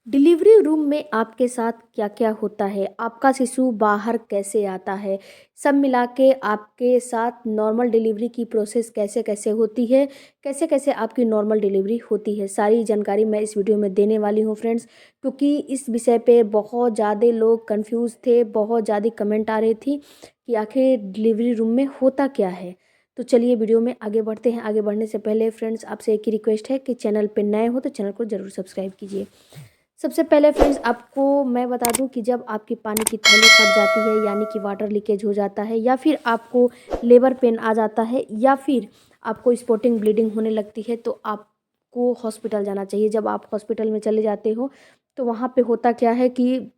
Delivery room में आपके साथ क्या-क्या होता है? आपका शिशु बाहर कैसे आता है? सब मिला के आपके साथ नॉर्मल डिलीवरी की प्रोसेस कैसे-कैसे होती है? कैसे-कैसे आपकी नॉर्मल डिलीवरी होती है? सारी जानकारी मैं इस वीडियो में देने वाली हूँ फ्रेंड्स, क्योंकि इस विषय पे बहुत ज़्यादा लोग कन्फ्यूज़ थे, बहुत ज़्यादा कमेंट आ रही थी कि आखिर डिलीवरी रूम में होता क्या है? तो चलिए वीडियो में आगे बढ़ते हैं। आगे बढ़ने से पहले फ्रेंड्स आपसे एक ही रिक्वेस्ट है कि चैनल पे नए हो तो चैनल को ज़रूर सब्सक्राइब कीजिए। सबसे पहले फ्रेंड्स आपको मैं बता दूं कि जब आपकी पानी की थैली फट जाती है यानी कि वाटर लीकेज हो जाता है या फिर आपको लेबर पेन आ जाता है या फिर आपको स्पॉटिंग ब्लीडिंग होने लगती है तो आपको हॉस्पिटल जाना चाहिए। जब आप हॉस्पिटल में चले जाते हो तो वहाँ पे होता क्या है कि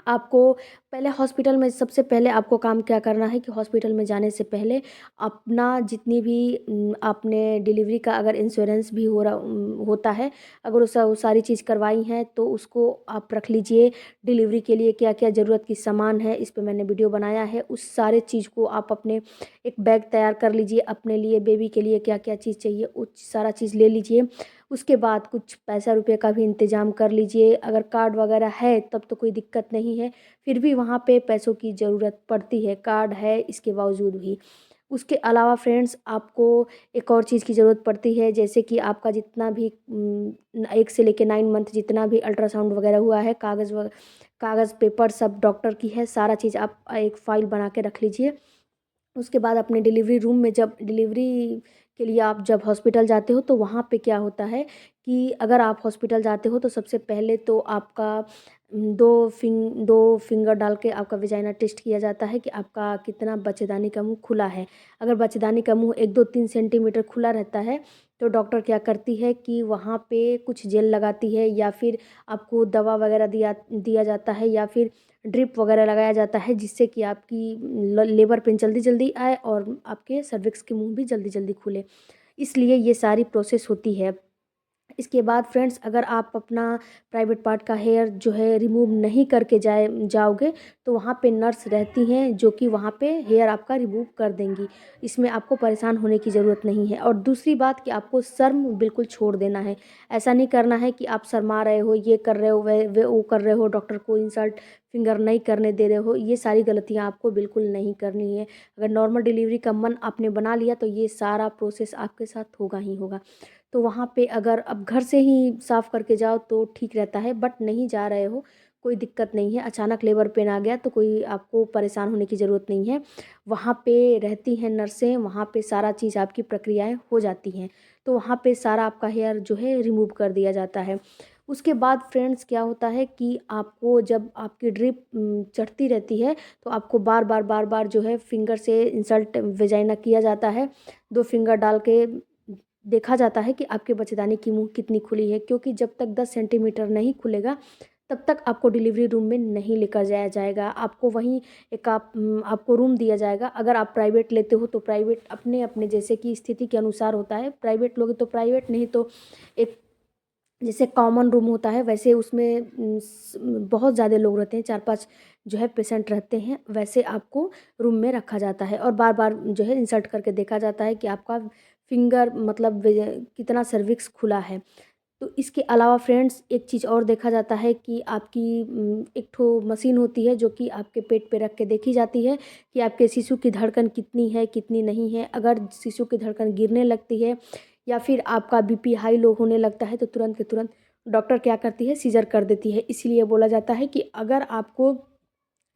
आपको पहले हॉस्पिटल में सबसे पहले आपको काम क्या करना है कि हॉस्पिटल में जाने से पहले अपना जितनी भी आपने डिलीवरी का अगर इंश्योरेंस भी होता है, अगर वो सारी चीज़ करवाई हैं तो उसको आप रख लीजिए। डिलीवरी के लिए क्या क्या ज़रूरत की सामान है इस पे मैंने वीडियो बनाया है, उस सारे चीज़ को आप अपने एक बैग तैयार कर लीजिए। अपने लिए बेबी के लिए क्या क्या चीज़ चाहिए वो सारा चीज़ ले लीजिए। उसके बाद कुछ पैसा रुपये का भी इंतज़ाम कर लीजिए। अगर कार्ड वगैरह है तब तो कोई दिक्कत नहीं है, फिर भी वहाँ पे पैसों की ज़रूरत पड़ती है, कार्ड है इसके बावजूद भी। उसके अलावा फ्रेंड्स आपको एक और चीज़ की ज़रूरत पड़ती है, जैसे कि आपका जितना भी 1 से लेके 9 मंथ जितना भी अल्ट्रासाउंड वगैरह हुआ है, कागज़ पेपर सब डॉक्टर की है, सारा चीज़ आप एक फ़ाइल बना के रख लीजिए। उसके बाद अपने डिलीवरी रूम में जब डिलीवरी के लिए आप जब हॉस्पिटल जाते हो तो वहाँ पे क्या होता है कि अगर आप हॉस्पिटल जाते हो तो सबसे पहले तो आपका 2 फिंगर डाल के आपका वेजाइना टेस्ट किया जाता है कि आपका कितना बच्चेदानी का मुंह खुला है। अगर बच्चेदानी का मुंह 1-2-3 सेंटीमीटर खुला रहता है तो डॉक्टर क्या करती है कि वहाँ पे कुछ जेल लगाती है या फिर आपको दवा वगैरह दिया दिया जाता है या फिर ड्रिप वगैरह लगाया जाता है, जिससे कि आपकी लेबर पेन जल्दी जल्दी आए और आपके सर्विक्स के मुंह भी जल्दी जल्दी खुले। इसलिए ये सारी प्रोसेस होती है। इसके बाद फ्रेंड्स अगर आप अपना प्राइवेट पार्ट का हेयर जो है रिमूव नहीं करके जाओगे तो वहाँ पे नर्स रहती हैं जो कि वहाँ पे हेयर आपका रिमूव कर देंगी। इसमें आपको परेशान होने की ज़रूरत नहीं है। और दूसरी बात कि आपको शर्म बिल्कुल छोड़ देना है। ऐसा नहीं करना है कि आप शर्मा रहे हो, ये कर रहे हो, वे वो कर रहे हो, डॉक्टर को इंसल्ट फिंगर नहीं करने दे रहे हो, ये सारी गलतियाँ आपको बिल्कुल नहीं करनी है। अगर नॉर्मल डिलीवरी का मन आपने बना लिया तो ये सारा प्रोसेस आपके साथ होगा ही होगा। तो वहाँ पे अगर अब घर से ही साफ़ करके जाओ तो ठीक रहता है, बट नहीं जा रहे हो कोई दिक्कत नहीं है। अचानक लेबर पेन आ गया तो कोई आपको परेशान होने की ज़रूरत नहीं है। वहाँ पे रहती हैं नर्सें, वहाँ पे सारा चीज़ आपकी प्रक्रियाएं हो जाती हैं। तो वहाँ पे सारा आपका हेयर जो है रिमूव कर दिया जाता है। उसके बाद फ्रेंड्स क्या होता है कि आपको जब आपकी ड्रिप चढ़ती रहती है तो आपको बार बार जो है फिंगर से इंसल्ट वेजाइना किया जाता है। 2 फिंगर डाल के देखा जाता है कि आपके बच्चेदानी की मुंह कितनी खुली है, क्योंकि जब तक 10 सेंटीमीटर नहीं खुलेगा तब तक आपको डिलीवरी रूम में नहीं लेकर जाया जाएगा। आपको वहीं आपको रूम दिया जाएगा। अगर आप प्राइवेट लेते हो तो प्राइवेट अपने अपने जैसे कि स्थिति के अनुसार होता है। प्राइवेट लोगे तो प्राइवेट, नहीं तो एक जैसे कॉमन रूम होता है वैसे उसमें बहुत ज़्यादा लोग रहते हैं, 4-5 जो है पेशेंट रहते हैं, वैसे आपको रूम में रखा जाता है और बार बार जो है इंसर्ट करके देखा जाता है कि आपका फिंगर मतलब कितना सर्विक्स खुला है। तो इसके अलावा फ्रेंड्स एक चीज़ और देखा जाता है कि आपकी एक ठो मशीन होती है जो कि आपके पेट पे रख के देखी जाती है कि आपके शिशु की धड़कन कितनी है कितनी नहीं है। अगर शिशु की धड़कन गिरने लगती है या फिर आपका बीपी हाई लो होने लगता है तो तुरंत के तुरंत डॉक्टर क्या करती है, सीजर कर देती है। इसलिए बोला जाता है कि अगर आपको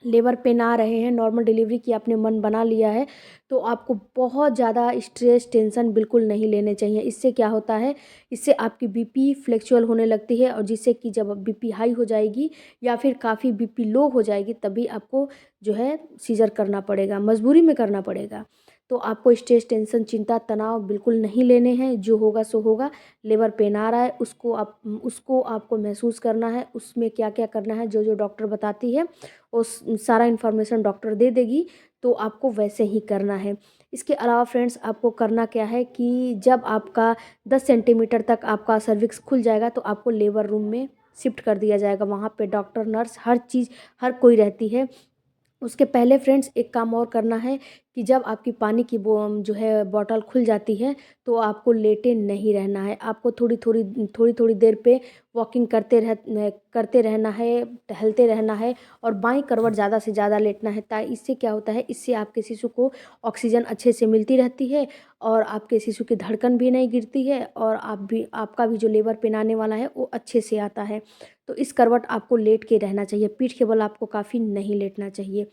लेबर पेन आ रहे हैं, नॉर्मल डिलीवरी की आपने मन बना लिया है तो आपको बहुत ज़्यादा स्ट्रेस टेंशन बिल्कुल नहीं लेने चाहिए। इससे क्या होता है, इससे आपकी बीपी फ्लैक्चुअल होने लगती है और जिससे कि जब बीपी हाई हो जाएगी या फिर काफ़ी बीपी लो हो जाएगी तभी आपको जो है सीजर करना पड़ेगा, मजबूरी में करना पड़ेगा। तो आपको स्ट्रेस टेंशन चिंता तनाव बिल्कुल नहीं लेने हैं। जो होगा सो होगा। लेबर पेन आ रहा है उसको आपको महसूस करना है, उसमें क्या क्या करना है जो जो डॉक्टर बताती है उस सारा इन्फॉर्मेशन डॉक्टर दे देगी, तो आपको वैसे ही करना है। इसके अलावा फ्रेंड्स आपको करना क्या है कि जब आपका 10 सेंटीमीटर तक आपका सर्विक्स खुल जाएगा तो आपको लेबर रूम में शिफ्ट कर दिया जाएगा। वहाँ पे डॉक्टर नर्स हर चीज़ हर कोई रहती है। उसके पहले फ्रेंड्स एक काम और करना है कि जब आपकी पानी की जो है बॉटल खुल जाती है तो आपको लेटे नहीं रहना है। आपको थोड़ी थोड़ी देर पे वॉकिंग करते रहना है, टहलते रहना है और बाईं करवट ज़्यादा से ज़्यादा लेटना है। इससे क्या होता है, इससे आपके शिशु को ऑक्सीजन अच्छे से मिलती रहती है और आपके शिशु की धड़कन भी नहीं गिरती है और आपका भी जो लेबर पेन आने वाला है वो अच्छे से आता है। तो इस करवट आपको लेट के रहना चाहिए, पीठ के बल आपको काफ़ी नहीं लेटना चाहिए।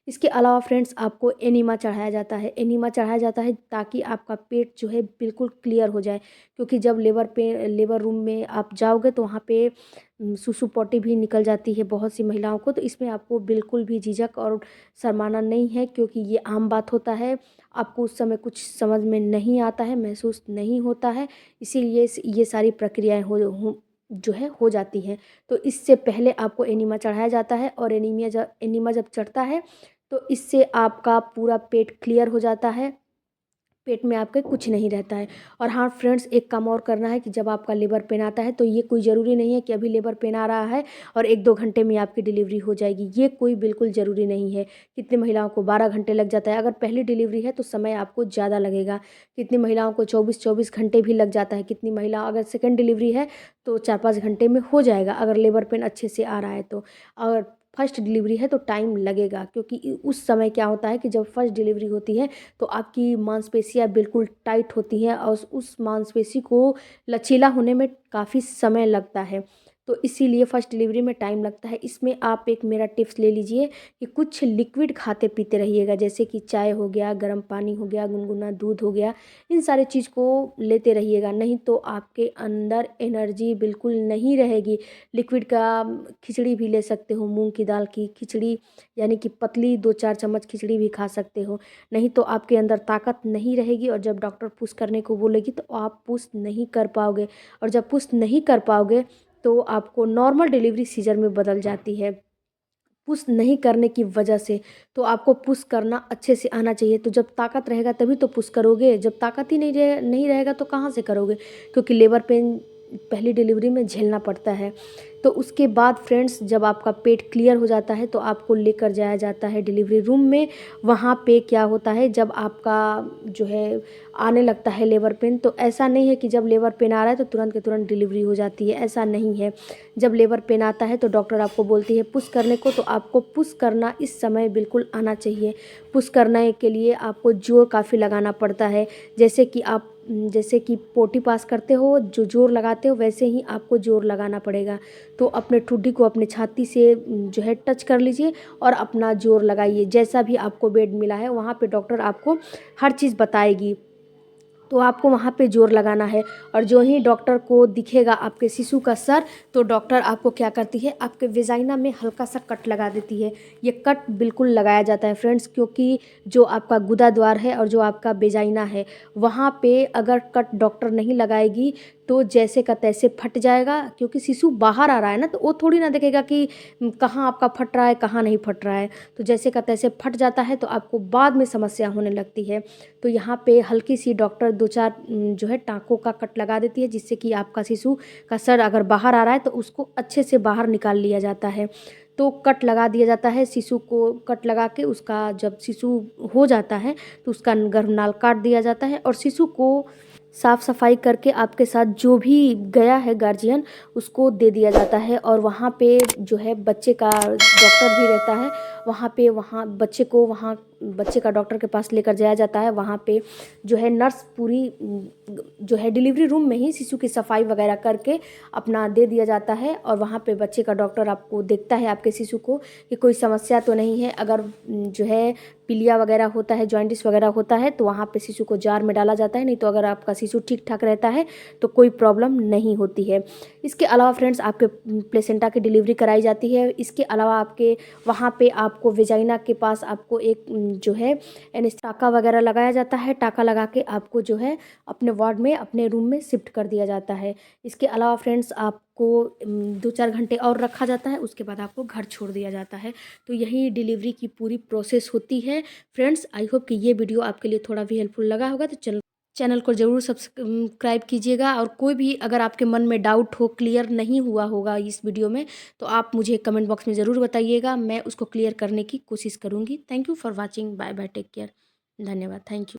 इसके अलावा फ्रेंड्स आपको एनीमा चढ़ाया जाता है। एनीमा चढ़ाया जाता है ताकि आपका पेट जो है बिल्कुल क्लियर हो जाए, क्योंकि जब लेबर रूम में आप जाओगे तो वहाँ पे सुसु पॉटी भी निकल जाती है बहुत सी महिलाओं को। तो इसमें आपको बिल्कुल भी झिझक और शर्माना नहीं है, क्योंकि ये आम बात होता है। आपको उस समय कुछ समझ में नहीं आता है, महसूस नहीं होता है, इसीलिए ये सारी प्रक्रियाएं जो है हो जाती हैं। तो इससे पहले आपको एनीमा चढ़ाया जाता है और एनीमा जब चढ़ता है तो इससे आपका पूरा पेट क्लियर हो जाता है, पेट में आपके कुछ नहीं रहता है। और हाँ फ्रेंड्स, एक काम और करना है कि जब आपका लेबर पेन आता है तो ये कोई ज़रूरी नहीं है कि अभी लेबर पेन आ रहा है और 1-2 घंटे में आपकी डिलीवरी हो जाएगी, ये कोई बिल्कुल ज़रूरी नहीं है। कितनी महिलाओं को 12 घंटे लग जाता है, अगर पहली डिलीवरी है तो समय आपको ज़्यादा लगेगा। कितनी महिलाओं को 24-24 घंटे भी लग जाता है। कितनी महिला अगर सेकेंड डिलीवरी है तो 4-5 घंटे में हो जाएगा, अगर लेबर पेन अच्छे से आ रहा है तो। और फर्स्ट डिलीवरी है तो टाइम लगेगा, क्योंकि उस समय क्या होता है कि जब फर्स्ट डिलीवरी होती है तो आपकी मांसपेशियां बिल्कुल टाइट होती हैं और उस मांसपेशी को लचीला होने में काफ़ी समय लगता है। तो इसीलिए फर्स्ट डिलीवरी में टाइम लगता है। इसमें आप एक मेरा टिप्स ले लीजिए कि कुछ लिक्विड खाते पीते रहिएगा, जैसे कि चाय हो गया, गर्म पानी हो गया, गुनगुना दूध हो गया, इन सारे चीज़ को लेते रहिएगा, नहीं तो आपके अंदर एनर्जी बिल्कुल नहीं रहेगी। लिक्विड का खिचड़ी भी ले सकते हो, मूंग की दाल की खिचड़ी, यानी कि पतली 2-4 चम्मच खिचड़ी भी खा सकते हो, नहीं तो आपके अंदर ताकत नहीं रहेगी और जब डॉक्टर पुश करने को बोलेगी तो आप पुश नहीं कर पाओगे, और जब पुश नहीं कर पाओगे तो आपको नॉर्मल डिलीवरी सीजर में बदल जाती है। पुश नहीं करने की वजह से तो आपको पुश करना अच्छे से आना चाहिए। तो जब ताकत रहेगा तभी तो पुश करोगे, जब ताकत ही नहीं रहेगा तो कहाँ से करोगे, क्योंकि लेबर पेन पहली डिलीवरी में झेलना पड़ता है। तो उसके बाद फ्रेंड्स, जब आपका पेट क्लियर हो जाता है तो आपको लेकर जाया जाता है डिलीवरी रूम में। वहाँ पे क्या होता है, जब आपका जो है आने लगता है लेबर पेन, तो ऐसा नहीं है कि जब लेबर पेन आ रहा है तो तुरंत के तुरंत डिलीवरी हो जाती है, ऐसा नहीं है। जब लेबर पेन आता है तो डॉक्टर आपको बोलती है पुश करने को, तो आपको पुश करना इस समय बिल्कुल आना चाहिए। पुश करने के लिए आपको जोर काफ़ी लगाना पड़ता है, जैसे कि पोटी पास करते हो जो जोर लगाते हो वैसे ही आपको जोर लगाना पड़ेगा। तो अपने ठुड्डी को अपने छाती से जो है टच कर लीजिए और अपना जोर लगाइए। जैसा भी आपको बेड मिला है वहाँ पे डॉक्टर आपको हर चीज़ बताएगी, तो आपको वहाँ पे जोर लगाना है। और जो ही डॉक्टर को दिखेगा आपके शिशु का सर, तो डॉक्टर आपको क्या करती है, आपके वेजाइना में हल्का सा कट लगा देती है। ये कट बिल्कुल लगाया जाता है फ्रेंड्स, क्योंकि जो आपका गुदा द्वार है और जो आपका वेजाइना है वहाँ पे अगर कट डॉक्टर नहीं लगाएगी तो जैसे का तैसे फट जाएगा, क्योंकि शिशु बाहर आ रहा है ना, तो वो थोड़ी ना देखेगा कि कहाँ आपका फट रहा है कहाँ नहीं फट रहा है। तो जैसे का तैसे फट जाता है तो आपको बाद में समस्या होने लगती है। तो यहाँ पे हल्की सी डॉक्टर 2-4 जो है टाँकों का कट लगा देती है, जिससे कि आपका शिशु का सर अगर बाहर आ रहा है तो उसको अच्छे से बाहर निकाल लिया जाता है। तो कट लगा दिया जाता है शिशु को, कट लगा के उसका जब शिशु हो जाता है तो उसका गर्भनाल काट दिया जाता है और शिशु को साफ़ सफाई करके आपके साथ जो भी गया है गार्जियन उसको दे दिया जाता है। और वहाँ पे जो है बच्चे का डॉक्टर भी रहता है, वहाँ बच्चे का डॉक्टर के पास लेकर जाया जाता है। वहाँ पे जो है नर्स पूरी जो है डिलीवरी रूम में ही शिशु की सफाई वगैरह करके अपना दे दिया जाता है। और वहाँ पे बच्चे का डॉक्टर आपको देखता है आपके शिशु को कि कोई समस्या तो नहीं है। अगर जो है पीलिया वगैरह होता है, जॉइंटिस वगैरह होता है तो वहाँ पे शिशु को जार में डाला जाता है, नहीं तो अगर आपका शिशु ठीक ठाक रहता है तो कोई प्रॉब्लम नहीं होती है। इसके अलावा फ्रेंड्स, आपके प्लेसेंटा की डिलीवरी कराई जाती है। इसके अलावा आपके वहाँ पे आपको वेजाइना के पास आपको एक जो है टाका वगैरह लगाया जाता है। टाका लगा के आपको जो है अपने वार्ड में, अपने रूम में शिफ्ट कर दिया जाता है। इसके अलावा फ्रेंड्स, आपको 2-4 घंटे और रखा जाता है, उसके बाद आपको घर छोड़ दिया जाता है। तो यही डिलीवरी की पूरी प्रोसेस होती है। फ्रेंड्स, आई होप कि ये वीडियो आपके लिए थोड़ा भी हेल्पफुल लगा होगा, तो चैनल को ज़रूर सब्सक्राइब कीजिएगा। और कोई भी अगर आपके मन में डाउट हो, क्लियर नहीं हुआ होगा इस वीडियो में, तो आप मुझे कमेंट बॉक्स में ज़रूर बताइएगा, मैं उसको क्लियर करने की कोशिश करूँगी। Thank you for watching, bye bye, take care. धन्यवाद, थैंक यू।